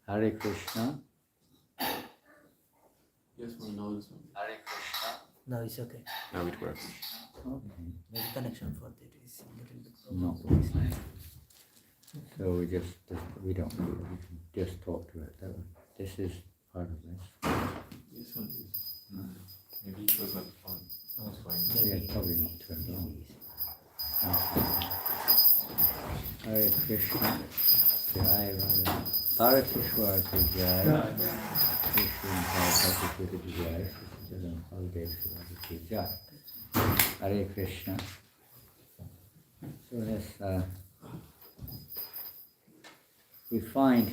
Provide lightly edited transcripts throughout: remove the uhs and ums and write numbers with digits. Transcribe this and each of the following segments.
Hare Krishna. Yes, we know this one. Hare Krishna. No, it's okay. Now it works. Okay. The connection for that is a little bit No. problem. So we don't do it. We can just talk to it. This is part of this. This one is. Maybe it was not on. That's fine. Yeah, probably not turned on. Hare Krishna. Jai Radha Parisisvara Mandir. Krishna Jai. Jai. Hare Krishna. So let's we find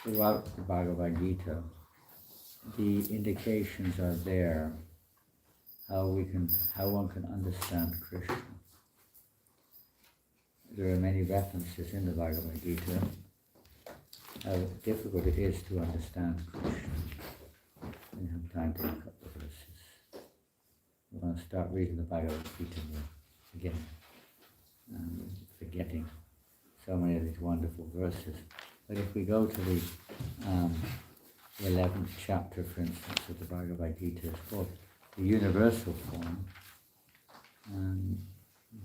throughout the Bhagavad Gita the indications are there how one can understand Krishna. There are many references in the Bhagavad Gita how difficult it is to understand Krishna. We don't have time to look up the verses. We're going to start reading the Bhagavad Gita again, forgetting so many of these wonderful verses. But if we go to the 11th chapter, for instance, of the Bhagavad Gita, it's called the universal form. And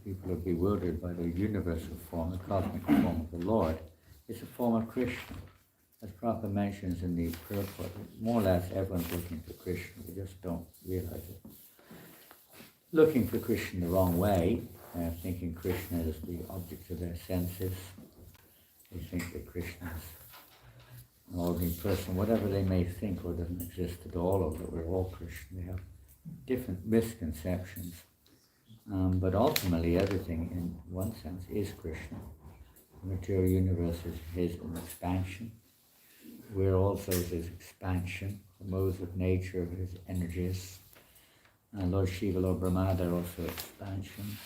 people are bewildered by the universal form, the cosmic form of the Lord. It's a form of Krishna. As Prabhupada mentions in the purport, more or less everyone's looking for Krishna, we just don't realize it. Looking for Krishna the wrong way, thinking Krishna is the object of their senses. They think that Krishna is an ordinary person, whatever they may think, or doesn't exist at all, or that we're all Krishna. They have different misconceptions. But ultimately everything, in one sense, is Krishna. The material universe is his expansion. We're also his expansion, the modes of nature, his energies. Lord Shiva, Lord Brahma, they're also expansions.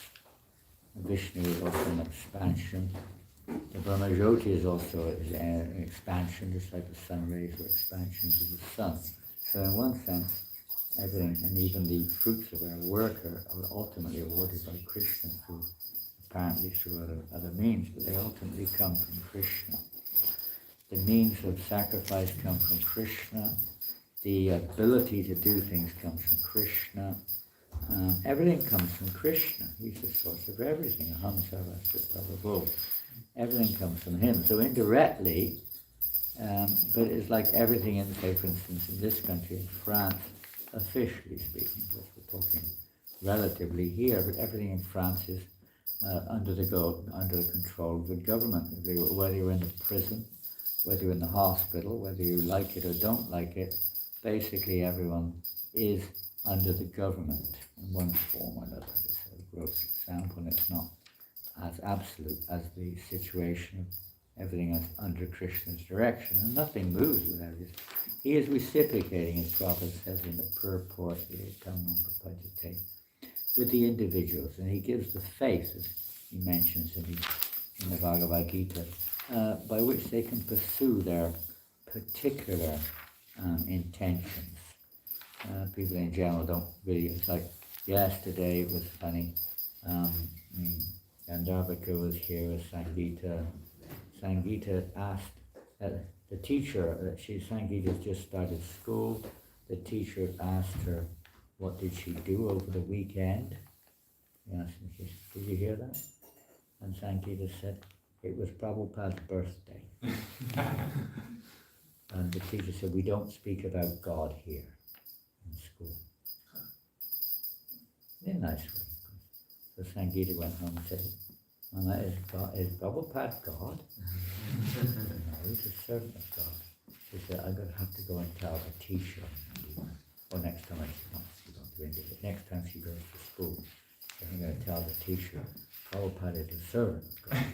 Vishnu is also an expansion. The Brahma Jyoti is also an expansion, just like the sun rays are expansions of the sun. So in one sense, everything, and even the fruits of our work are ultimately awarded by Krishna apparently through other means, but they ultimately come from Krishna. The means of sacrifice come from Krishna. The ability to do things comes from Krishna. Everything comes from Krishna. He's the source of everything. Aham sarvasya prabhu. Everything comes from him. So indirectly, but it's like everything in, say, for instance, in this country, in France, officially speaking, because we're talking relatively here, but everything in France is under the control of the government. Whether you're in the prison, whether you're in the hospital, whether you like it or don't like it, basically everyone is under the government in one form or another. It's a gross example, and it's not as absolute as the situation of everything is under Krishna's direction, and nothing moves without it. He is reciprocating, as Prabhupada says in the purport, with the individuals, and he gives the faith, as he mentions in the Bhagavad Gita, by which they can pursue their particular intentions. People in general don't really, it's like yesterday it was funny, Gandharvika was here with Sangeeta. Sangeeta asked the teacher, Sangeeta's just started school, the teacher asked her, what did she do over the weekend? Yes, did you hear that? And Sangeeta said, it was Prabhupada's birthday. And the teacher said, we don't speak about God here in school. In a nice way. So Sangeeta went home and said, Mama, is Prabhupada God? No, he's a servant of God. She said, I'm going to have to go and tell the teacher. Or next time she goes to India, but next time she goes to school, I'm going to tell the teacher, Prabhupada is a servant of God.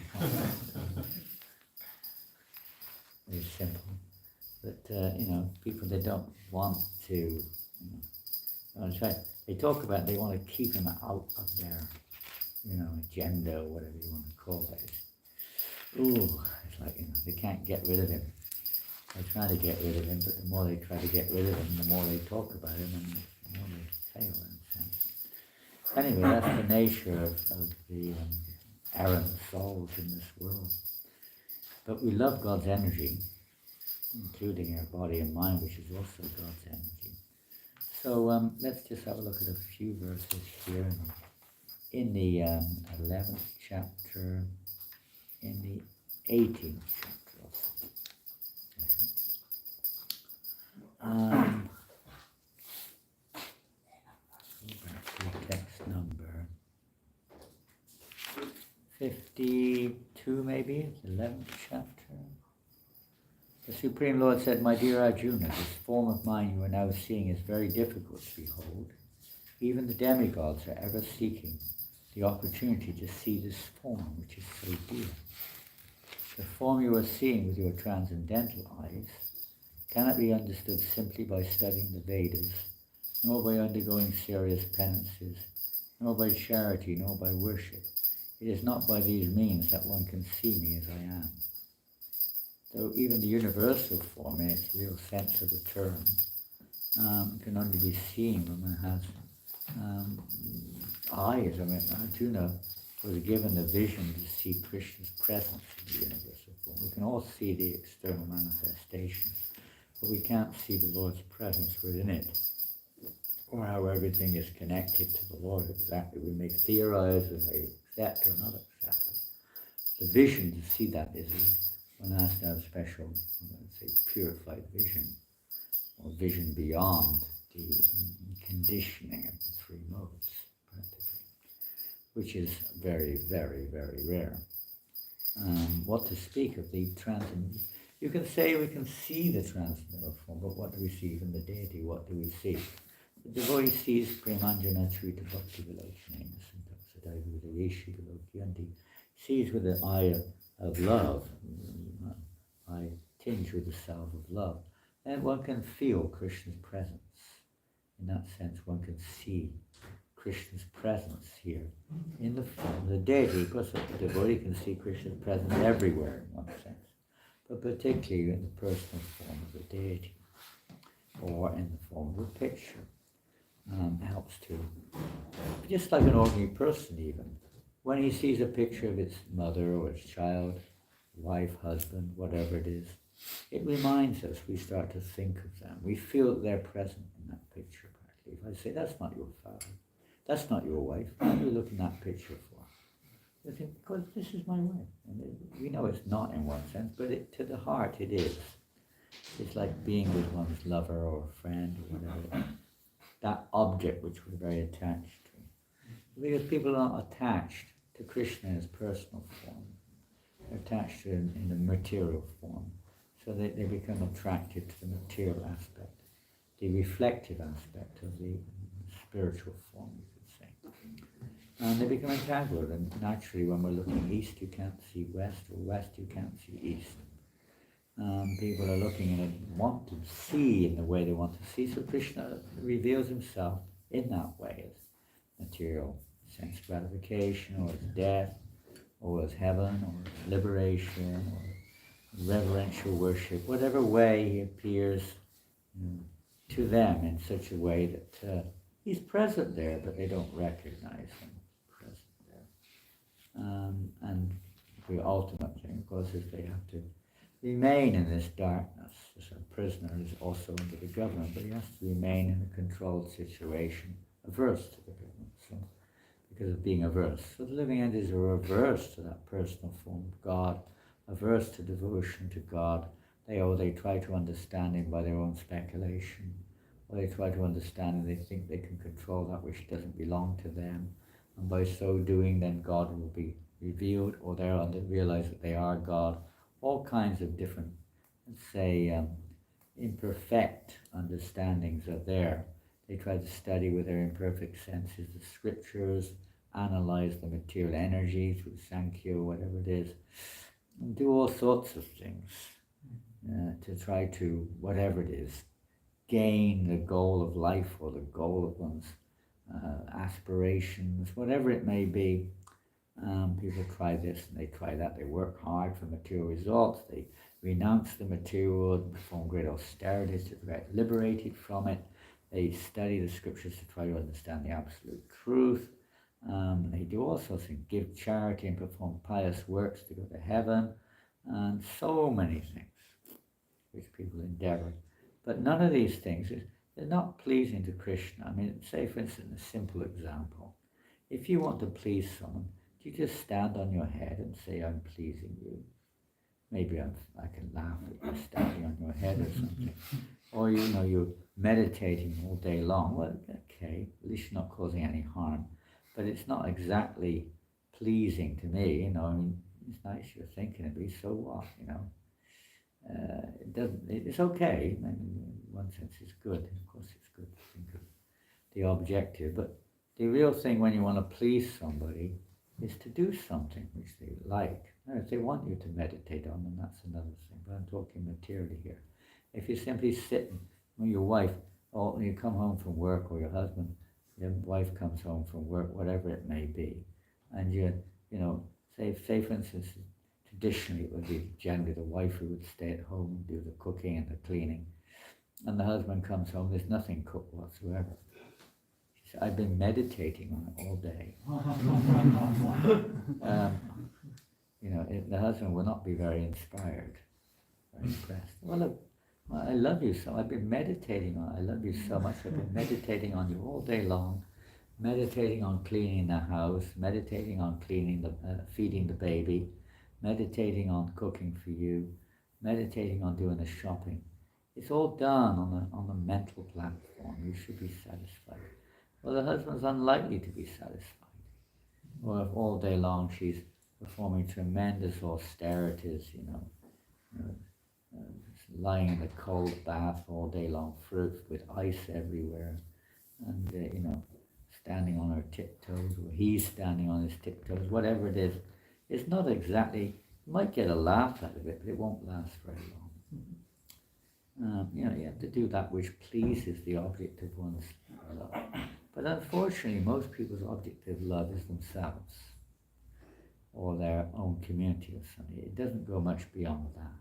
Very simple. But, people, they don't want to, they talk about, they want to keep him out of their, agenda or whatever you want to call it. It's like, they can't get rid of him. They try to get rid of him, but the more they try to get rid of him, the more they talk about him, and the more they fail in a sense. Anyway, that's the nature of the errant souls in this world. But we love God's energy, including our body and mind, which is also God's energy. So let's just have a look at a few verses here in the 11th chapter, in the 18th chapter also. Text number 52 maybe, 11th chapter. The Supreme Lord said, "My dear Arjuna, this form of mine you are now seeing is very difficult to behold. Even the demigods are ever seeking the opportunity to see this form which is so dear. The form you are seeing with your transcendental eyes cannot be understood simply by studying the Vedas, nor by undergoing serious penances, nor by charity, nor by worship. It is not by these means that one can see me as I am. Though even the universal form, in its real sense of the term, can only be seen when one has eyes. I mean, Arjuna was given the vision to see Krishna's presence in the universal form. We can all see the external manifestations, but we can't see the Lord's presence within it, or how everything is connected to the Lord exactly. We may theorize, we may accept or not accept. The vision to see that is one has to have special, purified vision, or vision beyond the conditioning of the three modes, practically, which is very, very, very rare. What to speak of the transcendental? You can say we can see the transcendental form, but what do we see from the deity? What do we see? The devotee sees Premanjana Trita Bhakti Vilochane, sees with the eye of love, eye tinged with the salve of love, and one can feel Krishna's presence. In that sense, one can see Krishna's presence here in the form of the deity. Of course, the devotee can see Krishna's presence everywhere in one sense, but particularly in the personal form of the deity, or in the form of a picture. Helps to, just like an ordinary person even, when he sees a picture of his mother or his child, wife, husband, whatever it is, it reminds us, we start to think of them. We feel that they're present in that picture. Practically. If I say, that's not your father, that's not your wife, what are you looking at that picture for? You think, because this is my wife. And we know it's not in one sense, but to the heart it is. It's like being with one's lover or friend or whatever. That object which we're very attached to. Because people are not attached to Krishna in his personal form. They're attached to him in the material form. So they become attracted to the material aspect, the reflective aspect of the spiritual form, you could say. And they become entangled, and naturally when we're looking east you can't see west, or west you can't see east. People are looking and want to see in the way they want to see. So Krishna reveals himself in that way as material sense gratification, or as death, or as heaven, or as liberation, or reverential worship, whatever way he appears to them in such a way that he's present there, but they don't recognize him present there. And the ultimate thing, of course, is they have to remain in this darkness. So a prisoner is also under the government, but he has to remain in a controlled situation, averse to the government, so because of being averse. So the living entities are averse to that personal form of God, averse to devotion to God. They try to understand him by their own speculation, or they try to understand and they think they can control that which doesn't belong to them, and by so doing then God will be revealed, or they'll realize that they are God. All kinds of different, let's say, imperfect understandings are there. They try to study with their imperfect senses the scriptures, analyze the material energy through Sankhya, whatever it is, and do all sorts of things to try to, whatever it is, gain the goal of life or the goal of one's aspirations, whatever it may be. People try this and they try that. They work hard for material results. They renounce the material and perform great austerities to get liberated from it. They study the scriptures to try to understand the absolute truth. They do all sorts of things, give charity and perform pious works to go to heaven, and so many things. which people endeavor. But none of these things, they're not pleasing to Krishna. I mean, say for instance, a simple example. If you want to please someone, do you just stand on your head and say, I'm pleasing you? Maybe I can laugh at you standing on your head or something. Or, you're meditating all day long. Well, okay, at least you're not causing any harm. But it's not exactly pleasing to me, I mean, it's nice you're thinking of me, so what, it's okay. I mean, in one sense it's good. Of course it's good to think of the objective, but the real thing when you want to please somebody is to do something which they like. Now, if they want you to meditate on them, that's another thing, but I'm talking materially here. If you're simply sitting with your wife, or when you come home from work, or your husband, your wife comes home from work, whatever it may be, and say for instance, traditionally it would be generally the wife who would stay at home and do the cooking and the cleaning, and the husband comes home, there's nothing cooked whatsoever. She said, I've been meditating on it all day. The husband will not be very inspired, very impressed. Well, look, I love you so. I've been meditating on it. I love you so much. I've been meditating on you all day long, meditating on cleaning the house, meditating on feeding the baby, meditating on cooking for you, meditating on doing the shopping. It's all done on the mental platform. You should be satisfied. Well, the husband's unlikely to be satisfied. Or if all day long she's performing tremendous austerities, lying in a cold bath all day long, fruit with ice everywhere, and standing on her tiptoes, or he's standing on his tiptoes, whatever it is, it's not exactly, you might get a laugh out of it, but it won't last very long. You have to do that which pleases the object of one's love. But unfortunately, most people's object of love is themselves, or their own community or something. It doesn't go much beyond that.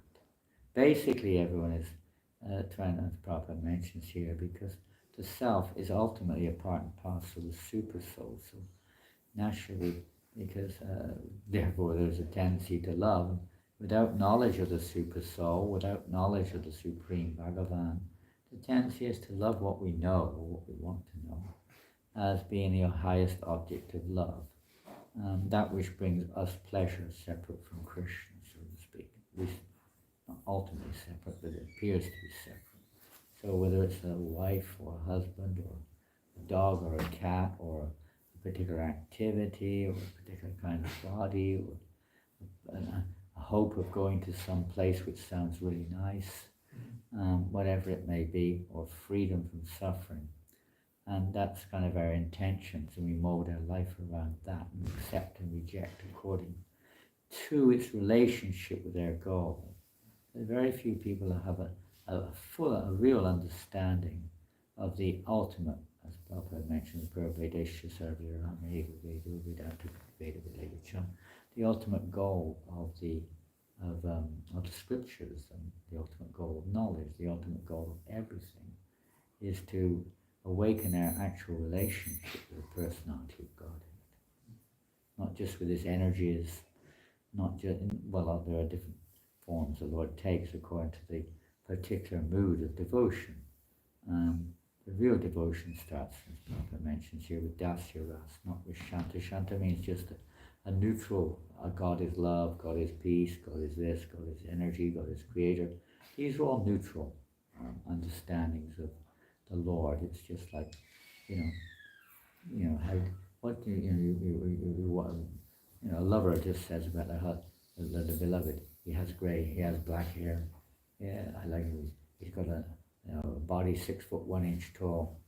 Basically, everyone is trying, as Prabhupada mentions here, because the self is ultimately a part and parcel of the super soul. So naturally, because therefore there's a tendency to love. Without knowledge of the super soul, without knowledge of the supreme Bhagavan, the tendency is to love what we know, or what we want to know, as being the highest object of love. That which brings us pleasure separate from Krishna, so to speak. At least not ultimately separate, but it appears to be separate. So whether it's a wife or a husband or a dog or a cat or a particular activity or a particular kind of body or a hope of going to some place which sounds really nice, whatever it may be, or freedom from suffering. And that's kind of our intentions, and we mold our life around that and accept and reject according to its relationship with our goal. There are very few people have a real understanding of the ultimate, as Prabhupada mentioned, the ultimate goal of the scriptures, and the ultimate goal of knowledge, the ultimate goal of everything, is to awaken our actual relationship with the personality of Godhead. Not just with his energies, not just, well, there are different forms the Lord takes according to the particular mood of devotion. The real devotion starts, as Prabhupada mentions here, with dasya ras, not with shanta. Shanta means just a neutral, God is love, God is peace, God is this, God is energy, God is creator. These are all neutral understandings of the Lord. It's just like, a lover just says about the beloved, he has grey, he has black hair. Yeah, I like him. He's got a body 6 foot 1 inch tall.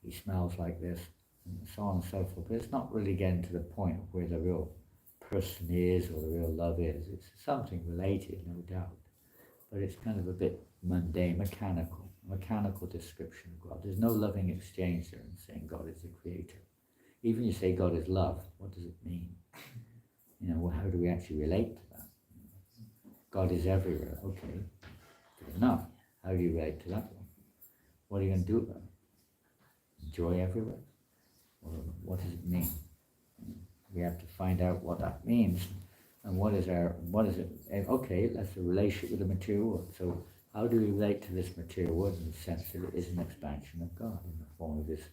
He smells like this, and so on and so forth. But it's not really getting to the point of where the real person is or the real love is. It's something related, no doubt, but it's kind of a bit mundane, mechanical description of God. There's no loving exchange there in saying God is the creator. Even you say God is love, what does it mean? How do we actually relate to that? God is everywhere. Okay, good enough. How do you relate to that one? What are you going to do about it? Joy everywhere? Or what does it mean? We have to find out what that means. And what is it? Okay, that's a relationship with the material world. So how do we relate to this material world in the sense that it is an expansion of God in the form of this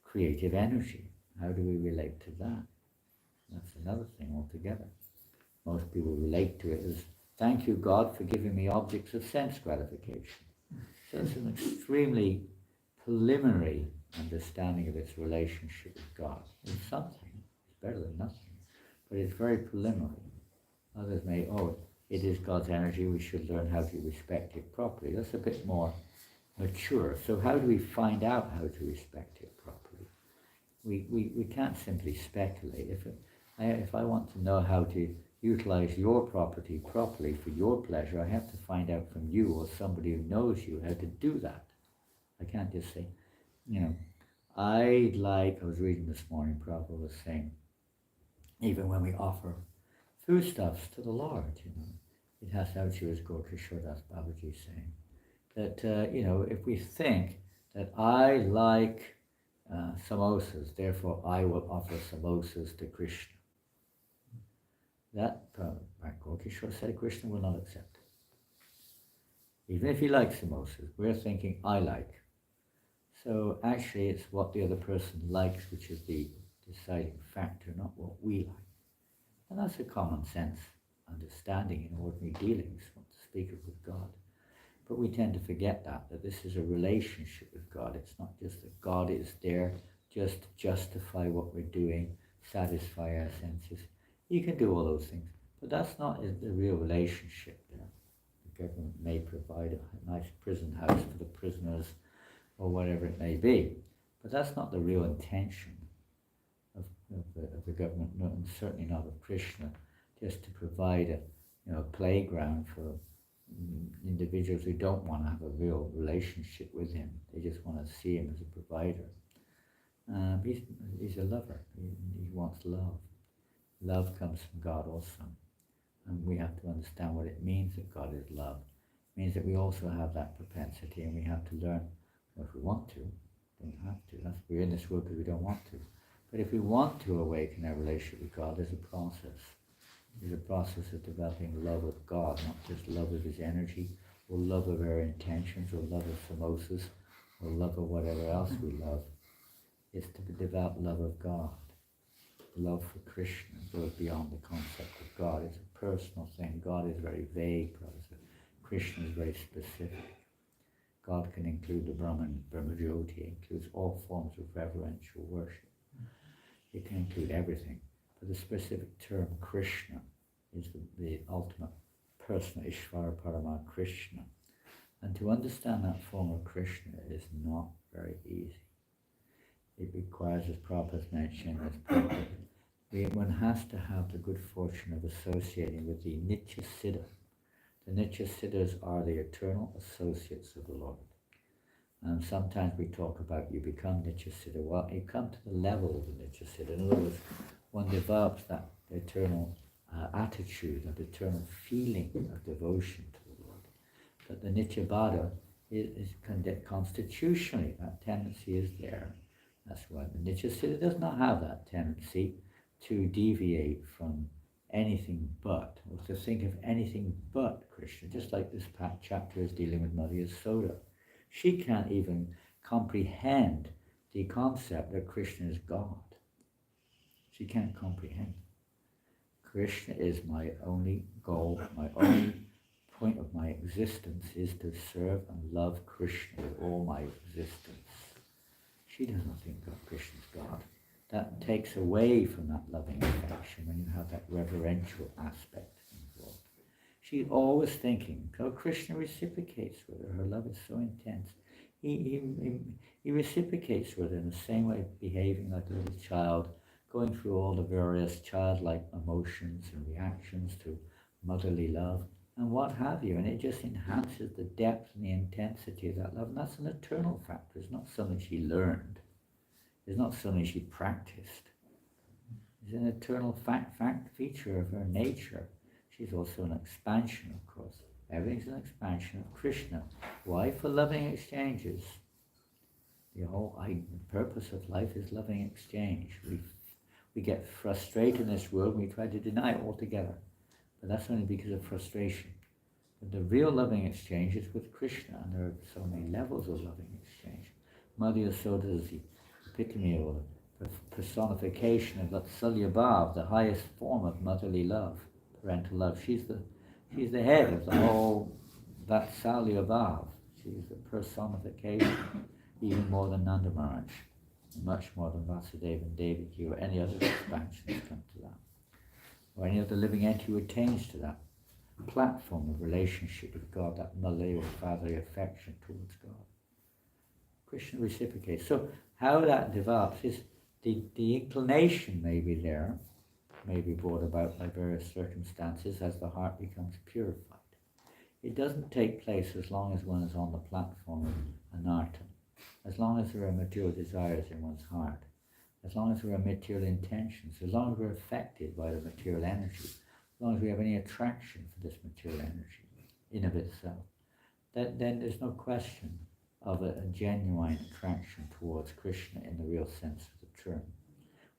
creative energy? How do we relate to that? That's another thing altogether. Most people relate to it as, thank you God for giving me objects of sense gratification. So it's an extremely preliminary understanding of its relationship with God. It's something, it's better than nothing, but it's very preliminary. Others may, it is God's energy, we should learn how to respect it properly. That's a bit more mature. So how do we find out how to respect it properly? We can't simply speculate. If I want to know how to utilize your property properly for your pleasure, I have to find out from you or somebody who knows you how to do that. I can't just say, I was reading this morning, Prabhu was saying, even when we offer foodstuffs to the Lord, it has to do as Gauranga Babaji saying, that, if we think that I like samosas, therefore I will offer samosas to Krishna. That, Gauranga said, Krishna will not accept it. Even if he likes samosas, we're thinking, I like. So actually it's what the other person likes which is the deciding factor, not what we like. And that's a common sense understanding in ordinary dealings, not to speak of with God. But we tend to forget that this is a relationship with God. It's not just that God is there just to justify what we're doing, satisfy our senses. You can do all those things, but that's not the real relationship there. The government may provide a nice prison house for the prisoners or whatever it may be, but that's not the real intention of the government, and certainly not of Krishna, just to provide a playground for individuals who don't want to have a real relationship with him. They just want to see him as a provider. He's a lover. He wants love. Love comes from God also. And we have to understand what it means that God is love. It means that we also have that propensity, and we have to learn, if we want to, don't have to. We're in this world because we don't want to. But if we want to awaken our relationship with God, there's a process. There's a process of developing love of God, not just love of his energy, or love of our intentions, or love of samosas, or love of whatever else we love. It's to develop love of God. Love for Krishna goes beyond the concept of God. It's a personal thing. God is very vague, Krishna is very specific. God can include the Brahman, Brahmajyoti. It includes all forms of reverential worship. It can include everything. But the specific term Krishna is the ultimate personal Ishvara Parama Krishna. And to understand that form of Krishna is not very easy. It requires, as Prabhupada has mentioned, one has to have the good fortune of associating with the Nitya Siddha. The Nitya Siddhas are the eternal associates of the Lord. And sometimes we talk about you become Nitya Siddha. Well, you come to the level of the Nitya Siddha. In other words, one develops that eternal attitude, that eternal feeling of devotion to the Lord. But the Nitya Bada is constitutionally, that tendency is there. That's why the Nitya Siddha does not have that tendency to deviate from anything but, or to think of anything but Krishna, just like this chapter is dealing with Mother Yasoda. She can't even comprehend the concept that Krishna is God. She can't comprehend. Krishna is my only goal, my only point of my existence is to serve and love Krishna with all my existence. She doesn't think of Krishna as God. That takes away from that loving affection when you have that reverential aspect involved. She's always thinking, so Krishna reciprocates with her. Her love is so intense. He reciprocates with her in the same way, behaving like a little child, going through all the various childlike emotions and reactions to motherly love and what have you. And it just enhances the depth and the intensity of that love. And that's an eternal factor. It's not something she learned. It's not something she practiced. It's an eternal feature of her nature. She's also an expansion, of course. Everything's an expansion of Krishna. Why? For loving exchanges. The whole purpose of life is loving exchange. We get frustrated in this world and we try to deny it altogether. but that's only because of frustration. But the real loving exchange is with Krishna, and there are so many levels of loving exchange. Madhya Yasoda is the epitome or the personification of Vatsalya Bhav, the highest form of motherly love, parental love. She's the head of the whole Vatsalya Bhav. She's the personification, even more than Nanda Maharaj, much more than Vasudeva and Devaki or any other expansions come to that, or any other living entity who attains to that platform of relationship with God, that motherly or fatherly affection towards God. Krishna reciprocates. So how that develops is the inclination may be there, may be brought about by various circumstances as the heart becomes purified. It doesn't take place as long as one is on the platform of anartha, as long as there are material desires in one's heart, as long as there are material intentions, as long as we're affected by the material energy, as long as we have any attraction for this material energy in of itself, then there's no question of a genuine attraction towards Krishna in the real sense of the term.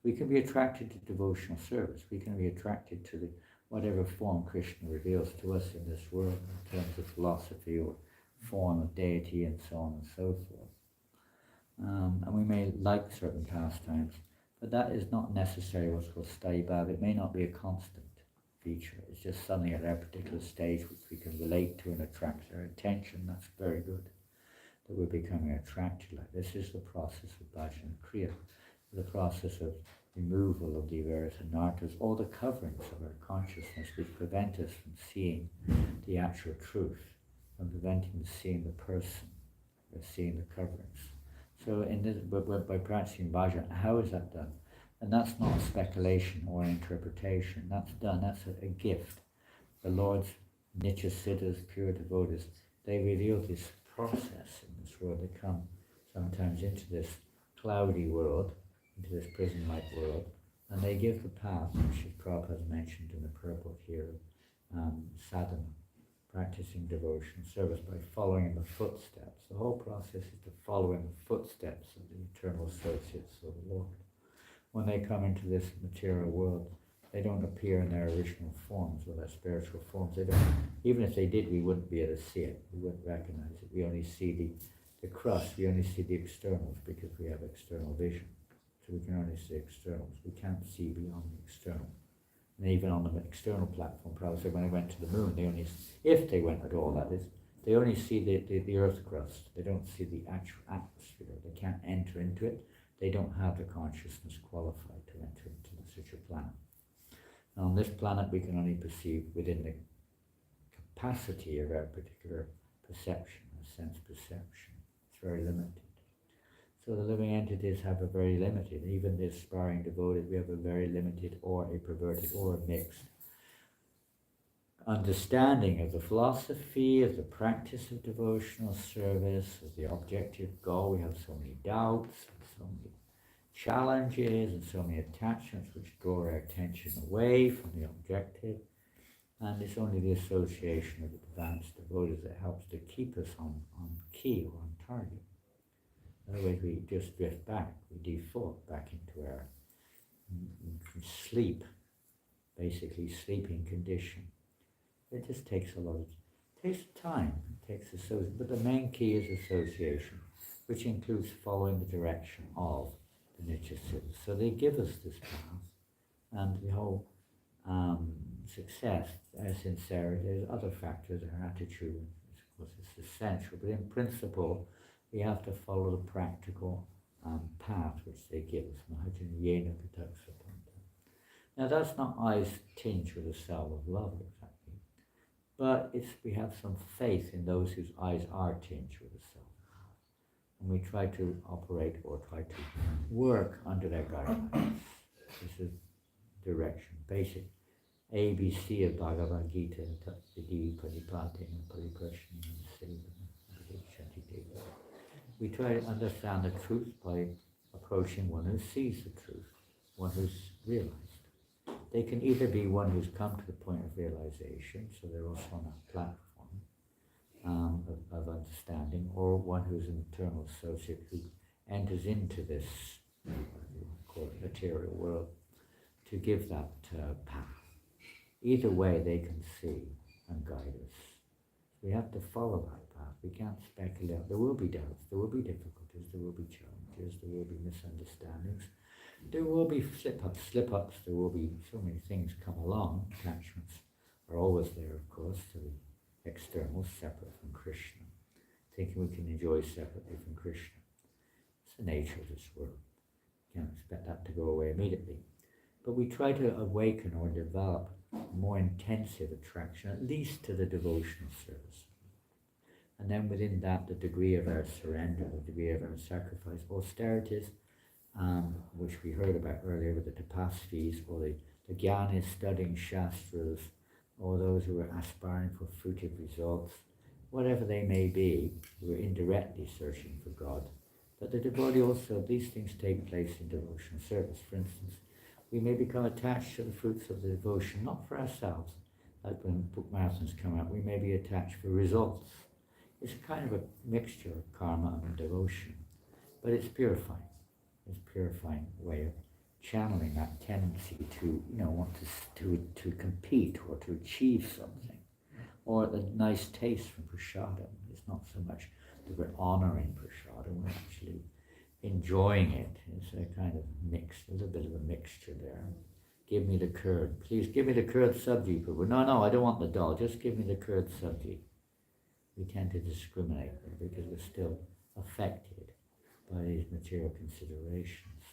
We can be attracted to devotional service. We can be attracted to whatever form Krishna reveals to us in this world in terms of philosophy or form of deity and so on and so forth. And we may like certain pastimes, but that is not necessarily what's called sthayi bhav. It may not be a constant feature. It's just suddenly at a particular stage which we can relate to and attract our attention. That's very good, that we're becoming attracted like this. Is the process of bhajana kriya, the process of removal of the various anarthas, all the coverings of our consciousness which prevent us from seeing the actual truth, from preventing us seeing the person, or seeing the coverings. So in this, by practicing bhajana, how is that done? And that's not speculation or interpretation. That's done, that's a gift. The Lord's Nitya Siddhas, pure devotees, they reveal this process in this world. They come sometimes into this cloudy world, into this prison-like world, and they give the path, which Prabhupada mentioned in the purport here, sadhana, practicing devotion, service by following in the footsteps. The whole process is to follow in the footsteps of the eternal associates of the Lord. When they come into this material world, they don't appear in their original forms or their spiritual forms. They don't, even if they did, we wouldn't be able to see it. We wouldn't recognize it. We only see the crust. We only see the externals because we have external vision. So we can only see externals. We can't see beyond the external. And even on the external platform, Prabhupada said when they went to the moon, they only, if they went at all, that is, they only see the earth crust. They don't see the actual atmosphere. They can't enter into it. They don't have the consciousness qualified to enter into such a planet. And on this planet, we can only perceive within the capacity of our particular perception, our sense perception. It's very limited. So the living entities have a very limited, even the aspiring devotees, we have a very limited or a perverted or a mixed understanding of the philosophy, of the practice of devotional service, of the objective goal. We have so many doubts, so many challenges, and so many attachments which draw our attention away from the objective. And it's only the association of advanced devotees that helps to keep us on key or on target. Otherwise we just drift back, we default back into our sleep, basically sleeping condition. It just takes takes time, it takes association, but the main key is association, which includes following the direction of the Nitya Siddhas. So they give us this path, and the whole success, sincerity, there's other factors, our attitude, of course, it's essential, but in principle, we have to follow the practical path which they give us. Now that's not eyes tinged with a salve of love exactly, but we have some faith in those whose eyes are tinged with a salve of love. And we try to operate or try to work under their guidelines. This is direction, basic ABC of Bhagavad Gita, Tatvidi, Pradipati, and Pariprashni, and Seva. We try to understand the truth by approaching one who sees the truth, one who's realized. They can either be one who's come to the point of realization, so they're also on a platform of understanding, or one who's an eternal associate who enters into this material world to give that path. Either way, they can see and guide us. We have to follow that path. We can't speculate. There will be doubts, there will be difficulties, there will be challenges, there will be misunderstandings, there will be slip-ups, there will be so many things come along. Attachments are always there, of course, to the external, separate from Krishna. Thinking we can enjoy separately from Krishna. It's the nature of this world. Can't expect that to go away immediately. But we try to awaken or develop more intensive attraction, at least to the devotional service. And then within that, the degree of our surrender, the degree of our sacrifice, austerities, which we heard about earlier with the tapasvis, or the jnanis studying shastras, or those who are aspiring for fruitive results, whatever they may be, who are indirectly searching for God. But the devotee also, these things take place in devotional service. For instance, we may become attached to the fruits of the devotion, not for ourselves, like when book marathons come out, we may be attached for results. It's kind of a mixture of karma and devotion, but it's purifying. It's a purifying way of channeling that tendency to, want to compete or to achieve something, or the nice taste from prasadam. It's not so much that we're honoring prasadam, we're actually enjoying it. It's a kind of mix, a little bit of a mixture there. Give me the curd. Please give me the curd sabji, Prabhu. No, I don't want the dal. Just give me the curd sabji. We tend to discriminate because we're still affected by these material considerations.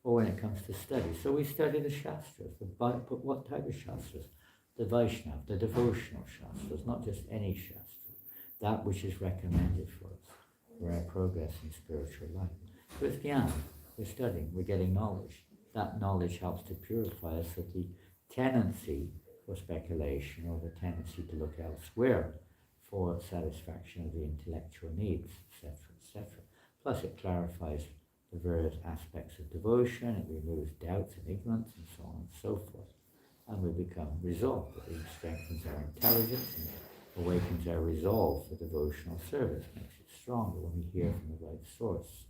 Or when it comes to study. So we study the shastras. But what type of shastras? The Vaishnav, the devotional shastras, not just any shastra. That which is recommended for us, for our progress in spiritual life. So it's jnana. We're studying, we're getting knowledge. That knowledge helps to purify us of the tendency for speculation or the tendency to look elsewhere for satisfaction of the intellectual needs, etc., etc. Plus it clarifies the various aspects of devotion, it removes doubts and ignorance and so on and so forth. And we become resolved. It strengthens our intelligence and awakens our resolve for devotional service, makes it stronger when we hear from the right source.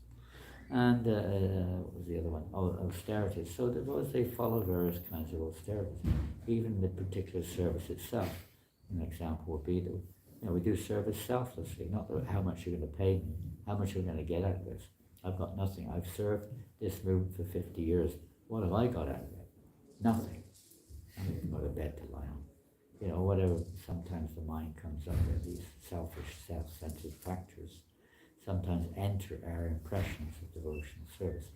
And what was the other one? Austerities. So they follow various kinds of austerities, even the particular service itself. An example would be that we do service selflessly, not how much you're going to pay me, how much you're going to get out of this. I've got nothing. I've served this movement for 50 years. What have I got out of it? Nothing. I need to go to bed to lie on. Whatever, sometimes the mind comes up with these selfish, self-centered factors. Sometimes enter our impressions of devotional service.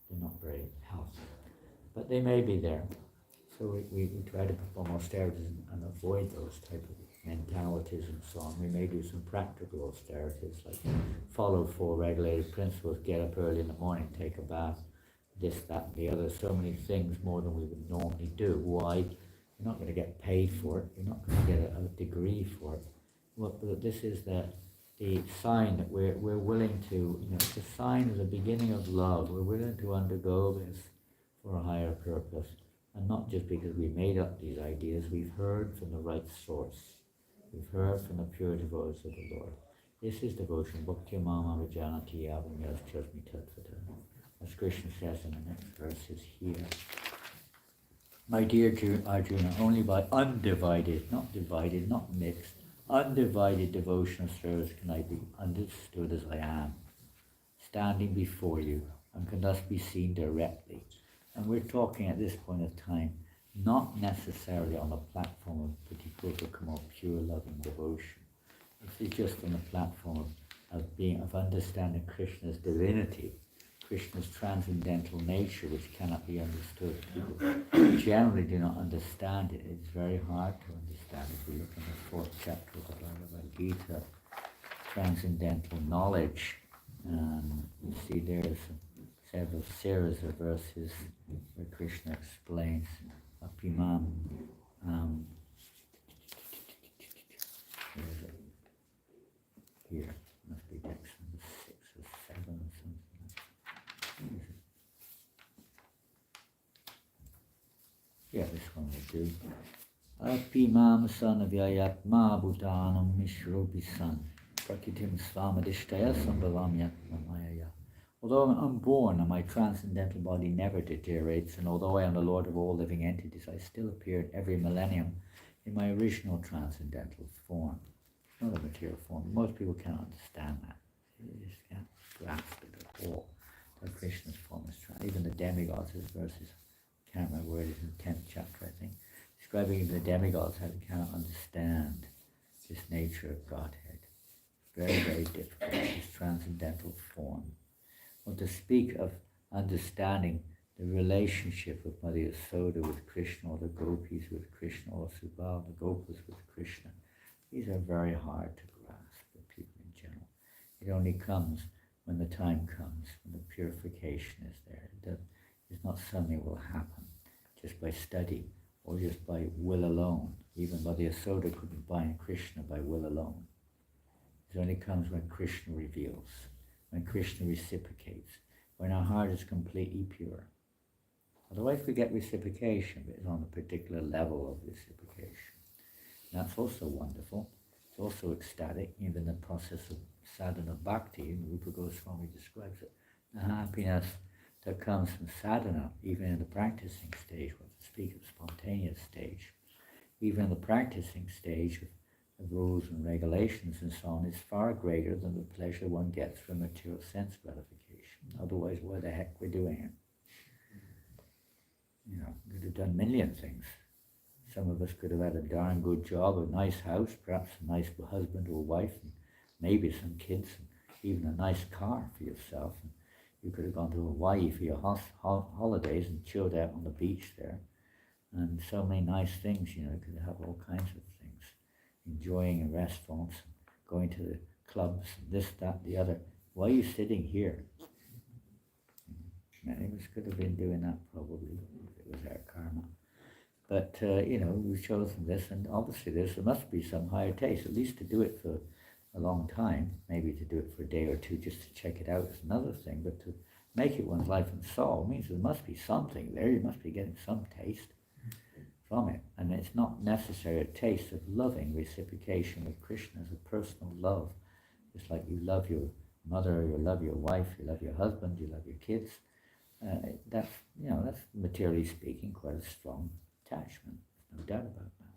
They're not very healthy, but they may be there. So we try to perform austerities and avoid those type of mentalities and so on. We may do some practical austerities, like follow 4 regulated principles, get up early in the morning, take a bath, this, that, and the other. So many things more than we would normally do. Why? You're not going to get paid for it. You're not going to get a degree for it. Well, but this is the sign that we're willing to, it's a sign of the beginning of love. We're willing to undergo this for a higher purpose. And not just because we made up these ideas, we've heard from the right source. We've heard from the pure devotees of the Lord. This is devotion. Bhakti Mama Vijanati Yavanyas Chasmi Tatvata. As Krishna says in the next verses here. My dear Arjuna, only by undivided, not divided, not mixed, undivided devotional service can I be understood as I am, standing before you, and can thus be seen directly. And we're talking at this point of time, not necessarily on the platform of Pratipurvakam or pure loving devotion. This is just on the platform of understanding Krishna's divinity, Krishna's transcendental nature, which cannot be understood. People generally do not understand it. It's very hard to understand. If we look in the 4th chapter of the Bhagavad Gita, transcendental knowledge, you see there's several series of verses where Krishna explains Apimam. Where is it? Here, must be next one, 6 or 7 or something. Yeah, this one will do. Apimam sanavyayatma bhutanam mishropi san prakitim svamadishtaya sambhavam yatma mayaya. Although I'm unborn and my transcendental body never deteriorates, and although I am the Lord of all living entities, I still appear in every millennium in my original transcendental form. It's not a material form. Most people can't understand that. They just can't grasp it at all. That Krishna's form is even the demigods, his verses, I can't remember where it is in the 10th chapter, I think, describing even the demigods how they cannot understand this nature of Godhead. Very, very difficult, this transcendental form. Or to speak of understanding the relationship of Mother Yasoda with Krishna, or the gopis with Krishna, or Subal, the gopas with Krishna, these are very hard to grasp for people in general. It only comes when the time comes, when the purification is there. It's not something that will happen just by study or just by will alone. Even Mother Yasoda couldn't bind Krishna by will alone. It only comes when Krishna reveals, when Krishna reciprocates, when our heart is completely pure. Otherwise we get reciprocation, but it's on a particular level of reciprocation. And that's also wonderful. It's also ecstatic, even the process of sadhana bhakti, and Rupa Goswami describes it. The happiness that comes from sadhana, even in the practicing stage, what to speak of spontaneous stage, even in the practicing stage of rules and regulations and so on, is far greater than the pleasure one gets from material sense gratification. Otherwise, why the heck we're doing it? You know, we could have done a million things. Some of us could have had a darn good job, a nice house, perhaps a nice husband or wife, and maybe some kids, and even a nice car for yourself. And you could have gone to Hawaii for your holidays and chilled out on the beach there. And so many nice things, you know, you could have all kinds of things. Enjoying in restaurants, going to the clubs, this, that, the other. Why are you sitting here? Many of us could have been doing that probably, if it was our karma. But, you know, we've chosen this, and obviously there must be some higher taste, at least to do it for a long time, maybe to do it for a day or two just to check it out is another thing, but to make it one's life and soul means there must be something there, you must be getting some taste from it. And it's not necessarily a taste of loving reciprocation with Krishna as a personal love. It's like you love your mother, you love your wife, you love your husband, you love your kids. That's, you know, that's materially speaking quite a strong attachment, no doubt about that.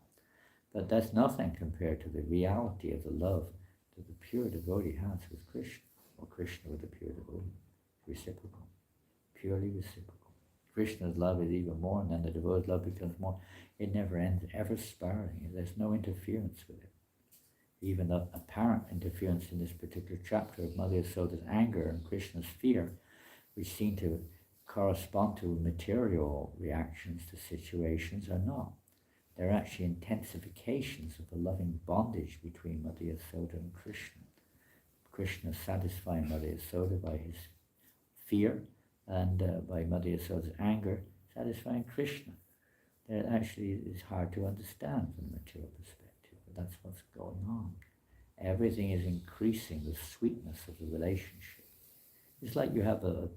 But that's nothing compared to the reality of the love that the pure devotee has with Krishna, or Krishna with the pure devotee. Reciprocal, purely reciprocal. Krishna's love is even more, and then the devotee's love becomes more. It never ends, ever spiraling. There's no interference with it. Even the apparent interference in this particular chapter of Mother Yasoda's anger and Krishna's fear, which seem to correspond to material reactions to situations, are not. They're actually intensifications of the loving bondage between Mother Yasoda and Krishna. Krishna satisfying Mother Yasoda by his fear, and by Mother Yasoda's anger, satisfying Krishna. That actually is hard to understand from a material perspective, but that's what's going on. Everything is increasing the sweetness of the relationship. It's like you have a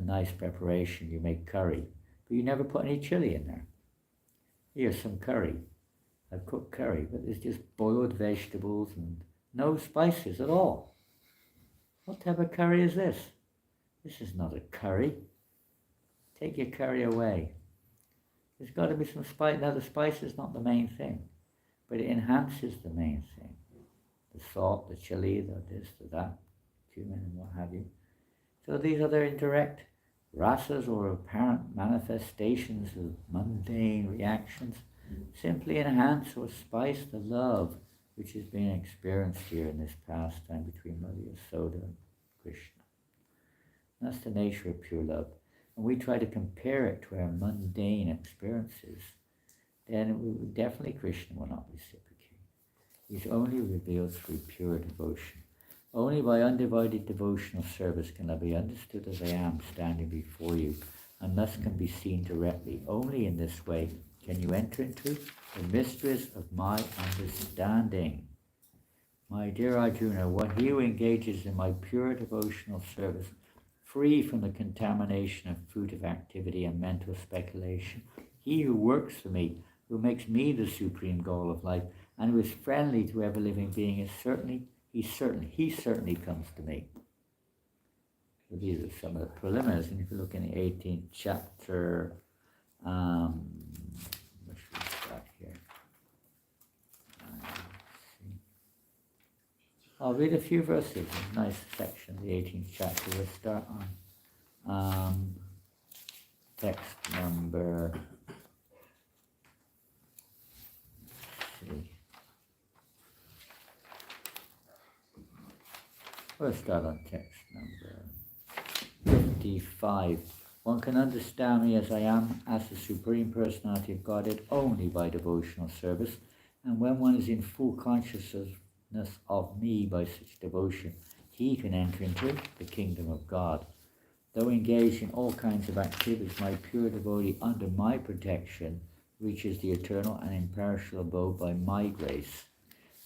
nice preparation, you make curry, but you never put any chili in there. Here's some curry. I've cooked curry, but it's just boiled vegetables and no spices at all. What type of curry is this? This is not a curry. Take your curry away. There's got to be some spice. Now the spice is not the main thing, but it enhances the main thing. The salt, the chili, the this, the that, cumin and what have you. So these are their indirect rasas or apparent manifestations of mundane reactions. Simply enhance or spice the love which is being experienced here in this pastime between Mother Yasoda and Krishna. That's the nature of pure love. And we try to compare it to our mundane experiences, then definitely Krishna will not reciprocate. He's only revealed through pure devotion. Only by undivided devotional service can I be understood as I am standing before you, and thus can be seen directly. Only in this way can you enter into the mysteries of my understanding. My dear Arjuna, he who engages in my pure devotional service, free from the contamination of fruitive activity and mental speculation, he who works for me, who makes me the supreme goal of life, and who is friendly to every living being, he certainly comes to me. So these are some of the preliminaries. And if you look in the 18th chapter, where should we start here? Let's see. I'll read a few verses, a nice section, the 18th chapter. We'll start on text number, let's see. We'll start on text number 55. One can understand me as I am, as the Supreme Personality of Godhead, only by devotional service, and when one is in full consciousness of me by such devotion, he can enter into the kingdom of God. Though engaged in all kinds of activities, my pure devotee under my protection reaches the eternal and imperishable abode by my grace.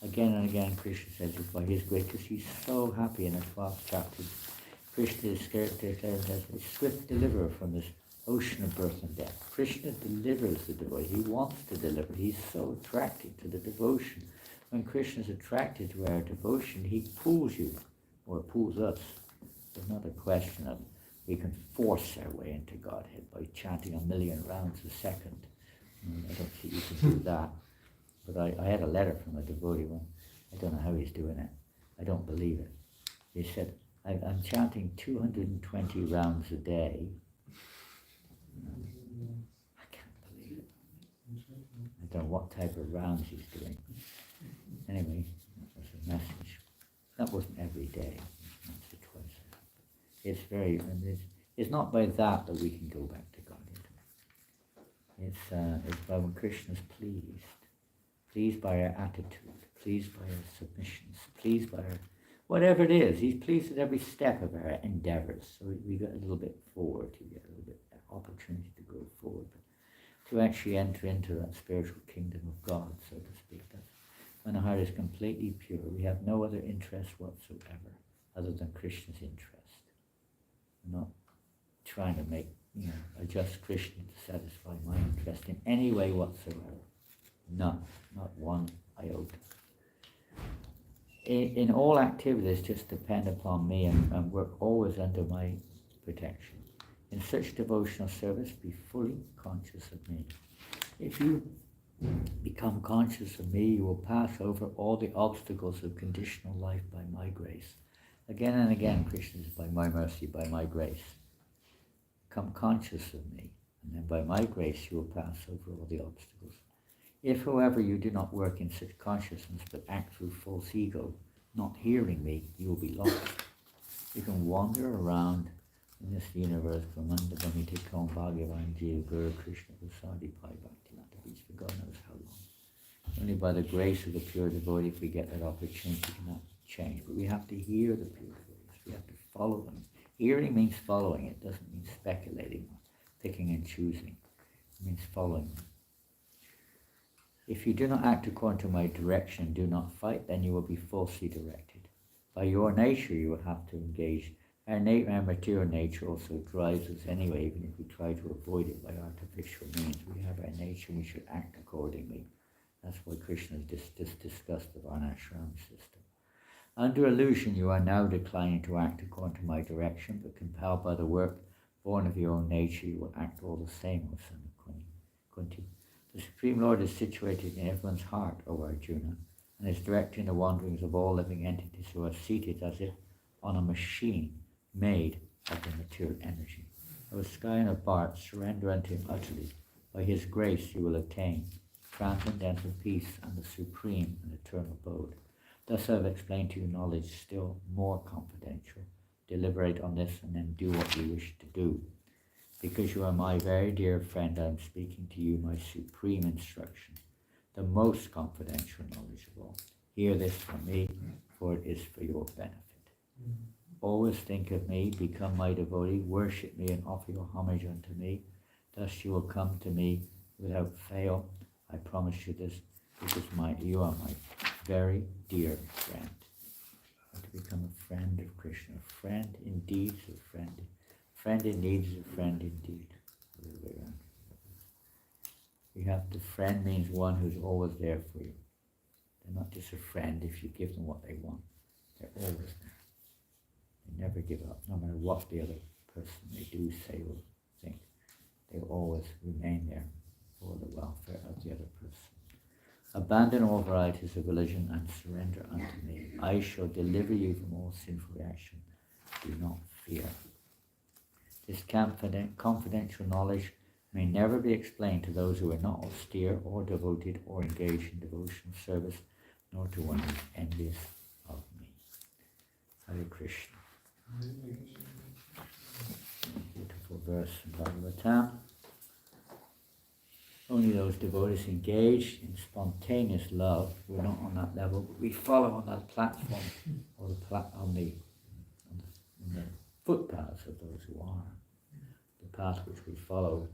Again and again, Krishna says it by his grace, because he's so happy in the 12th chapter. Krishna is declared as a swift deliverer from this ocean of birth and death. Krishna delivers the devotee. He wants to deliver. He's so attracted to the devotion. When Krishna is attracted to our devotion, he pulls you, or pulls us. There's not a question of we can force our way into Godhead by chanting 1,000,000 rounds a second. I don't see you can do that. But I had a letter from a devotee one. I don't know how he's doing it. I don't believe it. He said, I'm chanting 220 rounds a day. I can't believe it. I don't know what type of rounds he's doing. Anyway, that was a message. That wasn't every day. Once or twice. It's very, and it's not by that we can go back to God. It's by when Krishna's pleased by our attitude, pleased by our submissions, pleased by our, whatever it is, he's pleased with every step of our endeavors. So we get a little bit forward, you get a little bit opportunity to go forward, but to actually enter into that spiritual kingdom of God, so to speak. That's when the heart is completely pure. We have no other interest whatsoever other than Krishna's interest. We're not trying to make, adjust Krishna to satisfy my interest in any way whatsoever. Not one iota. In all activities, just depend upon me and work always under my protection. In such devotional service, be fully conscious of me. If you become conscious of me, you will pass over all the obstacles of conditional life by my grace. Again and again, Krishna is by my mercy, by my grace. Become conscious of me, and then by my grace you will pass over all the obstacles. If, however, you do not work in such consciousness, but act through false ego, not hearing me, you will be lost. You can wander around in this universe from under Bhakti Bhagavatam, jiva, Guru, Krishna, Vasadi, Pai, Bhakti, for God knows how long. Only by the grace of the pure devotee, if we get that opportunity, cannot change. But we have to hear the pure devotees. We have to follow them. Hearing means following. It doesn't mean speculating, picking and choosing. It means following them. If you do not act according to my direction, do not fight, then you will be falsely directed. By your nature, you will have to engage. Our material nature also drives us anyway, even if we try to avoid it by artificial means. We have our nature, we should act accordingly. That's why Krishna just discussed the varnashram system. Under illusion, you are now declining to act according to my direction, but compelled by the work born of your own nature, you will act all the same, O son of Kunti. The Supreme Lord is situated in everyone's heart, O Arjuna, and is directing the wanderings of all living entities who are seated as if on a machine made of the material energy. O scion of Bharat, surrender unto him utterly. By his grace you will attain transcendental peace and the supreme and eternal abode. Thus I have explained to you knowledge still more confidential. Deliberate on this and then do what you wish to do. Because you are my very dear friend, I am speaking to you my supreme instruction, the most confidential knowledge of all. Hear this from me, for it is for your benefit. Always think of me, become my devotee, worship me and offer your homage unto me. Thus you will come to me without fail. I promise you this, because you are my very dear friend. To become a friend of Krishna, a friend indeed is a friend. Friend in need is a friend indeed. You have to, friend means one who's always there for you. They're not just a friend if you give them what they want. They're always there. They never give up, no matter what the other person they do say or think. They will always remain there for the welfare of the other person. Abandon all varieties of religion and surrender unto me. I shall deliver you from all sinful reaction. Do not fear. This confidential knowledge may never be explained to those who are not austere or devoted or engaged in devotional service, nor to one who is envious of me. Hare Krishna. Beautiful verse in Bhagavatam. Only those devotees engaged in spontaneous love, we're not on that level, but we follow on that platform, or on the footpaths of those who are. The path which we follow,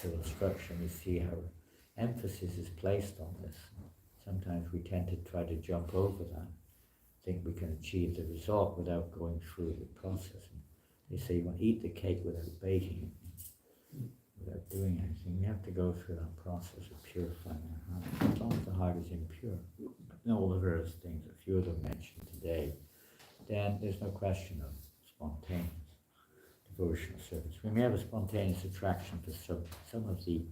to instruction, we see how emphasis is placed on this. Sometimes we tend to try to jump over that, think we can achieve the result without going through the process. They say you want to eat the cake without baking it, without doing anything. You have to go through that process of purifying our heart. As long as the heart is impure, all the various things, a few of them mentioned today, then there's no question of spontaneous devotional service. We may have a spontaneous attraction to some of the,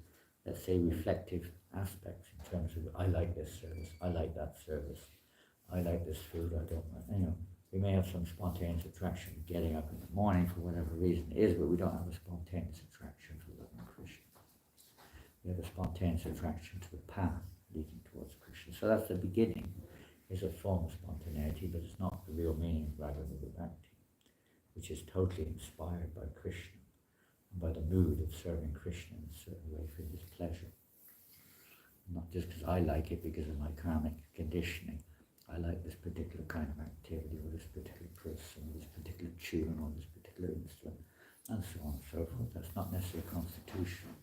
let's say, reflective aspects in terms of, I like this service, I like that service, I like this food, I don't like, we may have some spontaneous attraction to getting up in the morning for whatever reason it is, but we don't have a spontaneous attraction to loving Krishna. We have a spontaneous attraction to the path leading towards Krishna. So that's the beginning, is a form of spontaneity, but it's not the real meaning of Radha Bhakti, which is totally inspired by Krishna and by the mood of serving Krishna in a certain way for his pleasure. Not just because I like it because of my karmic conditioning. I like this particular kind of activity, or this particular person, or this particular tune, or this particular instrument, and so on and so forth. That's not necessarily constitutional.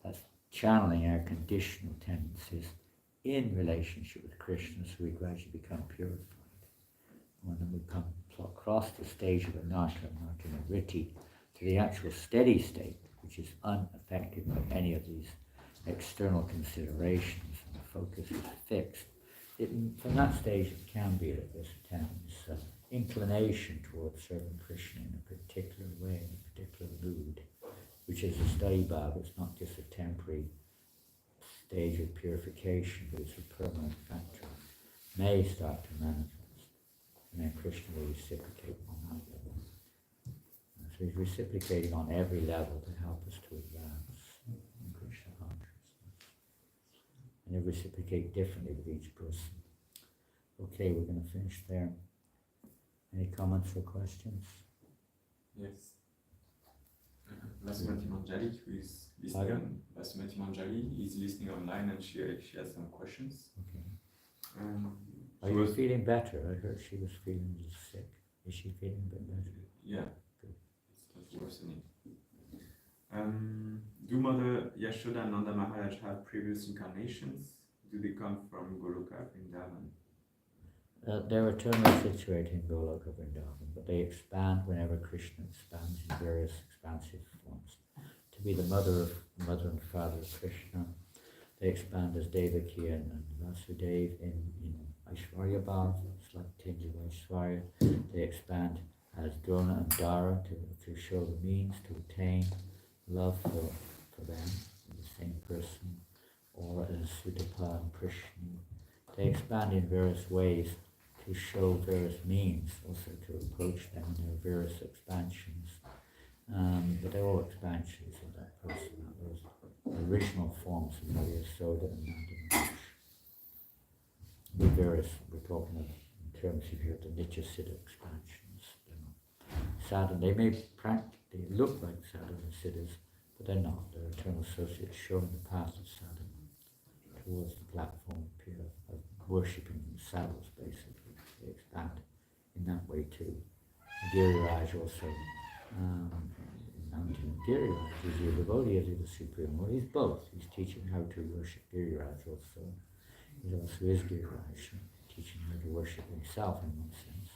That's channeling our conditional tendencies in relationship with Krishna, so we gradually become purified. When we cross the stage of anartha, vritti, to the actual steady state, which is unaffected by any of these external considerations, and the focus is fixed. From that stage it can be that this inclination towards serving Krishna in a particular way, in a particular mood, which is a study bhava. It's not just a temporary stage of purification, but it's a permanent factor, may start to manifest. And then Krishna will reciprocate on that level. And so he's reciprocating on every level to help us to advance in Krishna consciousness. And they reciprocate differently with each person. Okay, we're going to finish there. Any comments or questions? Yes. Vasumati Manjali, who is listening. Vasumati Manjali is listening online, and she has some questions. Okay. Are you feeling better? I heard she was feeling a little sick. Is she feeling a bit better? Yeah. Good. It's not worsening. Do Mother Yashoda and Nanda Maharaj have previous incarnations? Do they come from Goloka, Vrindavan? They're eternally situated in Goloka Vrindavan, but they expand whenever Krishna expands in various expansive forms. To be the mother and father of Krishna, they expand as Devaki and Vasudev in Aishwarya Bhav, slight tinge of Aishwarya. They expand as Drona and Dara to show the means to attain love for them, the same person, or as Sudapa and Krishna. They expand in various ways to show various means, also to approach them in their various expansions. But they're all expansions of that person, those original forms of Mother Yashoda and Nanda Maharaj. The various, we're talking of in terms of here, the Nityasiddha expansions. Sadhana, they may practically look like sadhana and siddhas, but they're not. They're eternal associates showing the path of sadhana towards the platform of worshipping sadhus, basically. They expand in that way too. Giriraj also, mountain Giriraj is the devotee of the Supreme Lord. He's both. He's teaching how to worship Giriraj also. He also is Giriraj, teaching how to worship himself in one sense.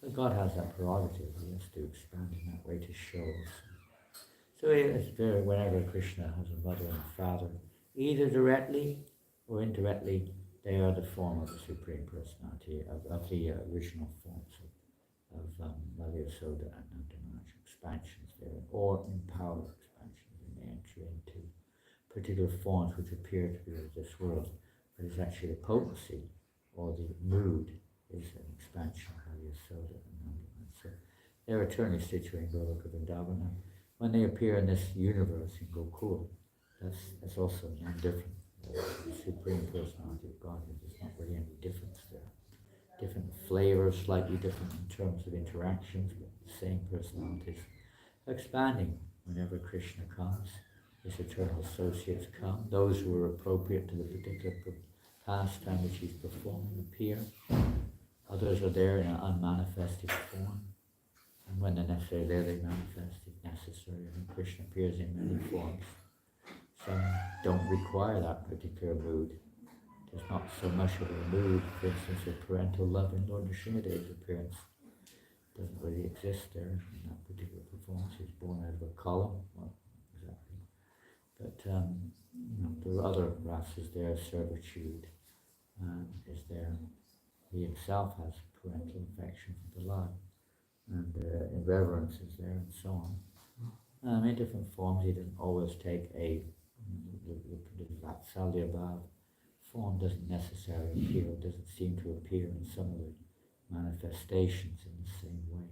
But God has that prerogative. He has to expand in that way to show us. So it's very, whenever Krishna has a mother and a father, either directly or indirectly, they are the form of the Supreme Personality, of the original forms Radha Yasoda and Nanda Maharaj expansions there, or in power expansions, in the entry into particular forms which appear to be of this world, but it's actually the potency or the mood is an expansion of Radha Yasoda and Nanda Maharaj. So they're eternally situated in Goloka Vrindavan, and when they appear in this universe in Gokul, that's also non-different. The Supreme Personality of Godhead, there's not really any difference there. Different flavors, slightly different in terms of interactions, but the same personalities. Expanding whenever Krishna comes, his eternal associates come, those who are appropriate to the particular pastime which he's performing appear. Others are there in an unmanifested form, and when they're necessarily there, they manifest if necessary. I mean, Krishna appears in many forms. Some don't require that particular mood. There's not so much of a mood, for instance, of parental love in Lord Nrsimhadeva's appearance. Doesn't really exist there in that particular performance. He's born out of a column, well, exactly. But there are other rasas there. Servitude is there. He himself has parental affection for the Lord, and irreverence is there, and so on. In different forms, he doesn't always take the Vatsalya Bhav form doesn't necessarily appear, doesn't seem to appear in some of the manifestations in the same way.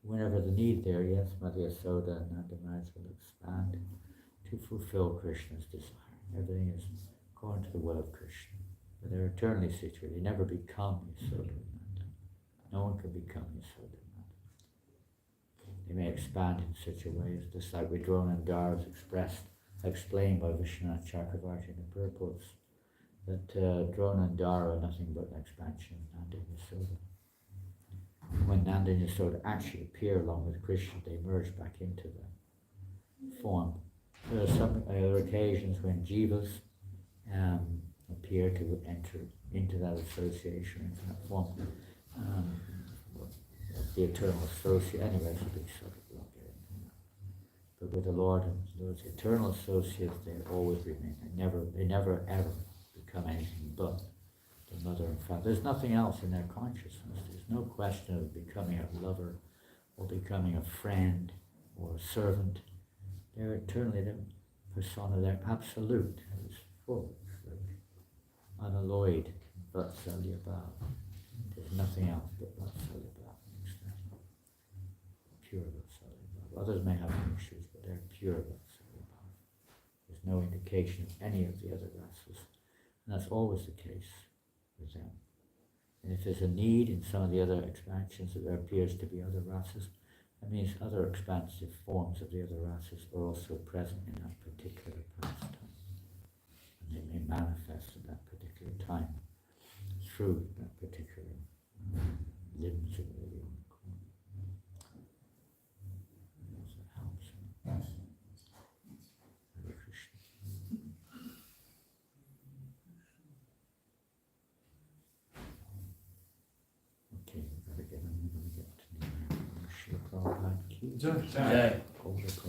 Whenever the need there, yes, Radha Yasoda and Nanda Maharaj will expand to fulfill Krishna's desire. Everything is according to the will of Krishna. But they're eternally situated. They never become Yasoda and Nanda. No one can become Yasoda and Nanda. They may expand in such a way as just like Drona and Dara is explained by Vishwanath Chakravarti in the purports, that Drona and Dara are nothing but an expansion of Nanda and Yasoda. When Nanda and Yasoda actually appear along with Krishna, they merge back into the form. There are some other occasions when jivas appear to enter into that association, into that form. The eternal associate, anyway, it's a big subject, we won't get into that. But with the Lord and those eternal associates, they always remain. They never ever become anything but the mother and father. There's nothing else in their consciousness. There's no question of becoming a lover or becoming a friend or a servant. They're eternally the persona, they're absolute. It's full, unalloyed, Vatsalya Bhav. There's nothing else but Vatsalya Bhav. Pure Vatsalya Bhav. Others may have issues, but they're pure Vatsalya Bhav. There's no indication of any of the other rasas. And that's always the case with them. And if there's a need in some of the other expansions that there appears to be other rasas, that means other expansive forms of the other rasas are also present in that particular pastime. And they may manifest at that particular time through that particular limbs of the yoga. That helps. Hare Krishna. Okay, we're going to get to the Srila Prabhupada ki. Jai. Jai.